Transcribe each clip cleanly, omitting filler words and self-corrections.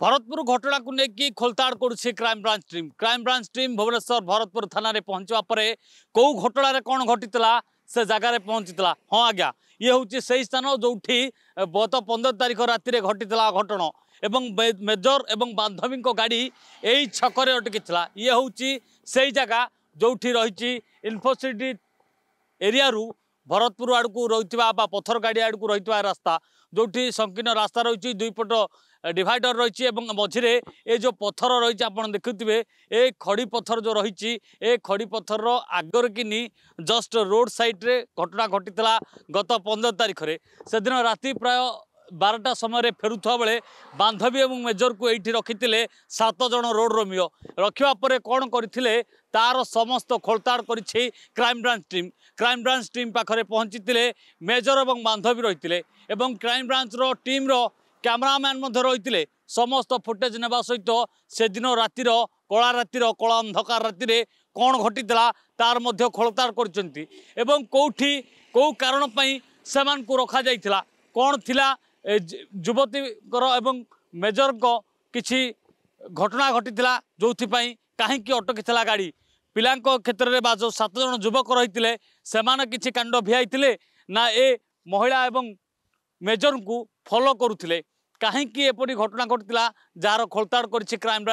भरतपुर घटना को लेकिन खोलताड़ करुच्छे crime branch team Bhubaneswar Bharatpur थाना पहुंचवा पर कौ घटना कौन घटी से जगार पहुंची हाँ आज्ञा ये हूँ से स्थान जो गत 15 तारीख राति घटी घटना एवं मेजर एवं बांधवी गाड़ी यही छकरे अटकी ये हूँ से जगह जो रही इन्फोसिटी एरिया भरतपुर आड़ को रही पथर गाड़ी आड़ को रही रास्ता जो संकीर्ण रास्ता रही दुई पट डिवाइडर रही मझे ये जो पत्थर रही आप देखुवे ए खड़ी पत्थर जो रही ए खड़ी पत्थर आगर किनी जस्ट रोड साइड रे घटना घटी गत 15 तारीख में से दिन राति प्राय 12टा समय फेरुवा बेले बांधवी और मेजर को ये रखी 7 जन रोड रोमियो रखा कौन करते तार समस्त खोलताड़ कर क्राइम ब्रांच टीम पाखे पहुंची मेजर और बांधवी रही क्राइम ब्रांच टीम कैमरामैन रही समस्त फुटेज नेबा सहित से दिन रातिर कला अंधकार राति कौन घटी तार मध्य खोलताड़ कर कौटी कौ कारण से रखा जाइथिला कौन थिला युवती एवं मेजर को किसी घटना घटी जो कहीं अटकी गाड़ी पिला क्षेत्र में 7 जन युवक रही से किसी कांड भियाई ना ए महिला एवं मेजर को फॉलो करुले कहीं एपरी घटना घटी जार खोलताड़ कर क्राइम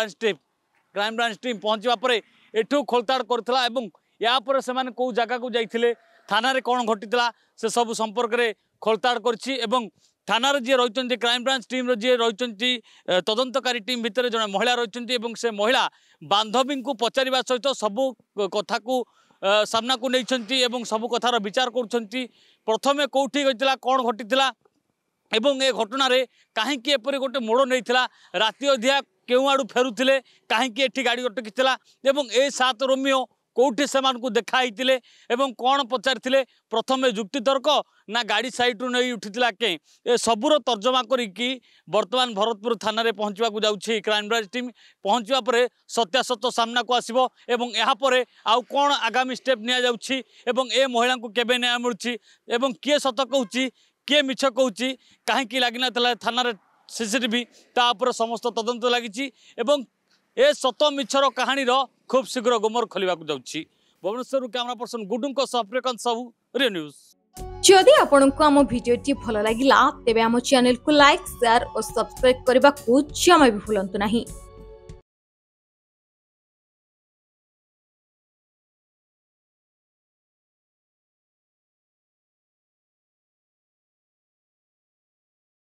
ब्रांच टीम पहुंचवा पर एठू खोलताड़ करथिला एवं या पर से माने को जगह को जाइथिले थाना रे कौन घटी से सब संपर्क में खोलताड़ करछि एवं थाना जी रही क्राइम ब्रांच टीम जी रही तदंतकारी टीम भितर जड़े महिला रही से महिला बांधवी को पचारिबा सहित सबू कथा को सामना को नहीं सब कथार विचार कर प्रथमे कौटी गई कौन घटी एवं ए घटना रे कहीं एपरी गोटे मोड़ नहीं राति अधिया केउ आड़ू फेरुले कहीं गाड़ी अटकी एवं ए 7 रोमियो कौटी से देखाई कौन पचारि प्रथमे जुक्ति तर्क ना गाड़ी साइड रू नहीं उठी के ए सबूर तर्जमा करी बर्तमान भरतपुर थाना रे पहुंचवा जाऊँगी क्राइम ब्रांच टीम पहुंचवा पर सत्यासत्य सामना को आसिबो एवं यहाँ पर आउ कौन आगामी स्टेप निया जाउछि एवं ए महिला को केबे न्याय मिलुछि एवं किए सत कहूँ किए मिछ कहूँ कहीं लगिना थाना सीसीटीवी तापर समस्त तदंत लगी ए सत मिछर कहानी खूब शीघ्र गुमर खोलिबा जाउछि भुवनेश्वर कैमरा पर्सन गुडुंको सप्रेकन सबु रे न्यूज जदि आपंक आम भिडी भल लगा तेब आम चैनल को लाइक शेयर और सब्सक्राइब करने को जमा भी भूलु नहीं।